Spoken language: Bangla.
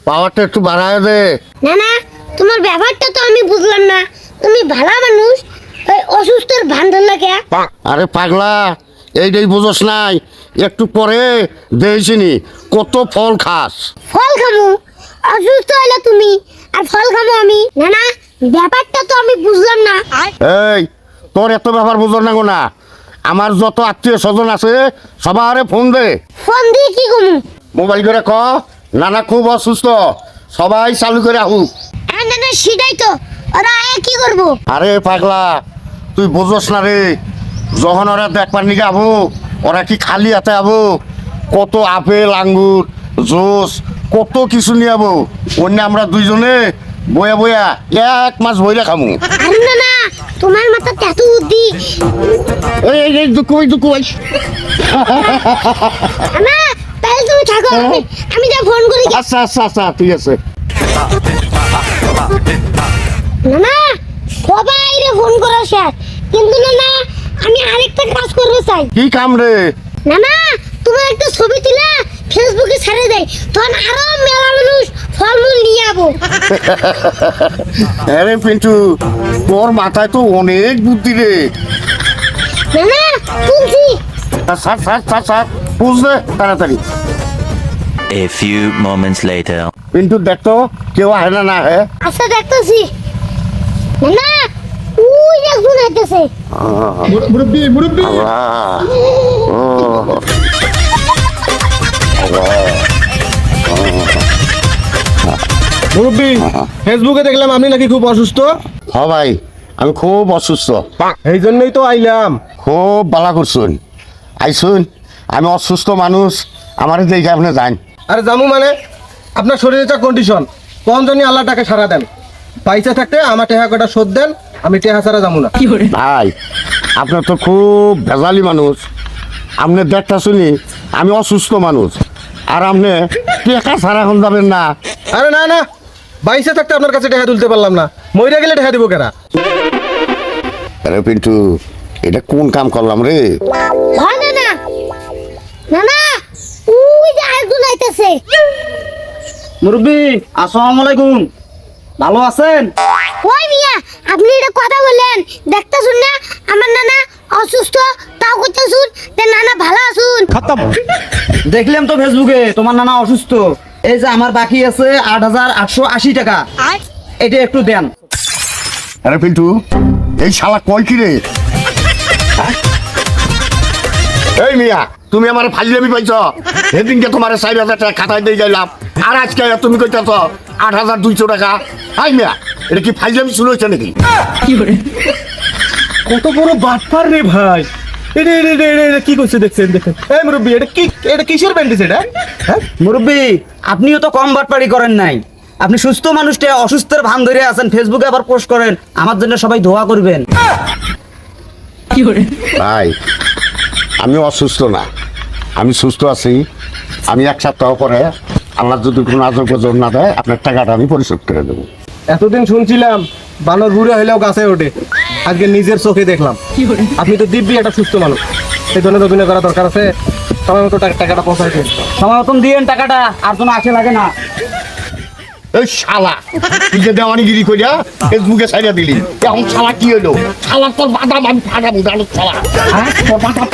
পাওয়ারটা একটু বাড়ায় দে। না না, তোমার ব্যাপারটা তো আমি বুঝলাম না। তুমি ভালো মানুষ, ওই অসুস্থের ভান ধরলা কে? আরে পাগলা, এইটাই বুঝোস নাই? একটু পরে দেখছিনি কত ফল খাস। ফল খামু? অসুস্থ হইলে তুমি, আর ফল খামু আমি? না না, ব্যাপারটা তো আমি বুঝলাম না। এই তোর এত ব্যাপার বুঝোর না গো না। আমার যত আত্মীয় স্বজন আছে সবারে ফোন দে। ফোন দিয়ে কি কমু? মোবাইল করে ক নানা খুব অসুস্থ, সবাই চালু করে আহুক। না না, সেটাই তো। ওরা আয়া কি করবো? আরে পাগলা, তুই বুঝোস না রে। যখন ওরা দেখবার নিকে আবো, ওরা কি খালি হাতে আবো? কত আপেল আঙ্গুর জুস কত কিছু নিয়ে আবো। অন্য আমরা দুইজনে বয়া বয়া 1 মাস বইরা খামু। আরে না না, তোমার মাথা এত বুদ্ধি। এই দুঃখ ভাই। না, তাহলে তুমি থাকো, আমি যা ফোন করি। আচ্ছা আচ্ছা আচ্ছা ঠিক আছে। না না, সবাই রে ফোন করা শেষ, কিন্তু না না, আমি আরেকটা কাজ করতে চাই। কি কাম রে? না না, তোমার একটা ছবি তুলে ফেসবুকে ছেড়ে দেয়, তখন আরো মেলা মানুষ ফলমূল নিয়ে যাবো। আরে পিন্টু, তোর মাথায় তো অনেক বুদ্ধি রে। না না, তুলছি। স্যার স্যার স্যার স্যার বুঝলে তাড়াতাড়ি। A few moments later. Pintu দেখতো কেউ আহে না না হে। আচ্ছা, দেখতেছি। না না, ওই একজন আইতেছে। মুরব্বি মুরব্বি মুরব্বি, ফেসবুকে দেখলাম আপনি নাকি খুব অসুস্থ। হ ভাই, আমি খুব অসুস্থ। এই জন্যই তো আইলাম। খুব বালা করছুন আইসুন। আমি অসুস্থ মানুষ, আমার দেখে আপনি যান। আরে জামু মানে আপনার শরীরের যা কন্ডিশন, কোন জন্য আল্লাহ টাকা সারা দেন। পয়সা থাকতে আমার টেহা কটা শোধ দেন, আমি টেহা ছাড়া যাবো না। ভাই আপনার তো খুব ভেজালি মানুষ। আপনি দেখটা শুনি আমি অসুস্থ মানুষ, আর আপনি টেকা ছাড়া এখন যাবেন না। আরে না না, পয়সা থাকতে আপনার কাছে টেহা তুলতে পারলাম না, মইরা গেলে টেহা দিব কেনা। আরে পিন্টু, এটা কোন কাম করলাম রে? হয় না না, না না, ওই যে আরেকজন আইতেছে। মুরব্বি, আসসালামু আলাইকুম। ভালো আছেন? ওই মিয়া, আপনি এটা কথা বললেন, দেখতেছুন না আমার নানা অসুস্থ, তাও করতেছুন যে নানা ভালো আছুন। দেখলাম তো ফেসবুকে তোমার নানা অসুস্থ। এই যে আমার বাকি আছে 8,880 টাকা, এটা একটু দেন। আরে পিন্টু, এই শালা কয় কি রে? হ্যাঁ? এই মিয়া, তুমি আমার ফাইজলামি পাইছ। সেদিনকে তোমার 4,000 টাকা খাতায় দিয়ে গেলাম, আর আজকে তুমি কইতেছ 8,200 টাকা। হাই মিয়া, এটা কি ফাইজলামি শুরু হয়েছে নাকি? কত বড় বাটপার রে ভাই। এটা এটা এটা এটা- এটা কি করছে দেখছেন? দেখেন এই মুরব্বি, এটা কি, এটা কিসের ব্যান্ডেজ এটা? হ্যাঁ, মুরব্বি, আপনিও তো কম বাটপাড়ি করেন নাই। আপনি সুস্থ মানুষটা অসুস্থের ভান ধরে আছেন, ফেসবুকে আবার পোস্ট করেন। আমার জন্য সবাই দোয়া করবেন। ভাই আমি অসুস্থ না, আমি সুস্থ আছি। আমি 1 সপ্তাহ পরে আল্লাহ যদি কোনো আজব গজব না দেয়, আপনার টাকাটা আমি পরিশোধ করে দেবো। এতদিন শুনছিলাম বানর ঘুরে হইলেও গাছে ওঠে, আজকে নিজের চোখে দেখলাম। আপনি তো দিব্যি একটা সুস্থ মানুষ, এই জন্য অভিনয় করা দরকার আছে। সময় মতো টাকাটা পৌঁছাইছে। সময় মতন দিয়েন টাকাটা, আর কোনো আশা লাগে না। এই শালা, তুই যে দেওয়ানিগিরি করিয়া ফেসবুকে ছাইড়া দিলি, এখন শালা কি হলো? শালা তোর বাদাম আমি ফাটাবো, জানো শালা? হ্যাঁ, তোর বাদাম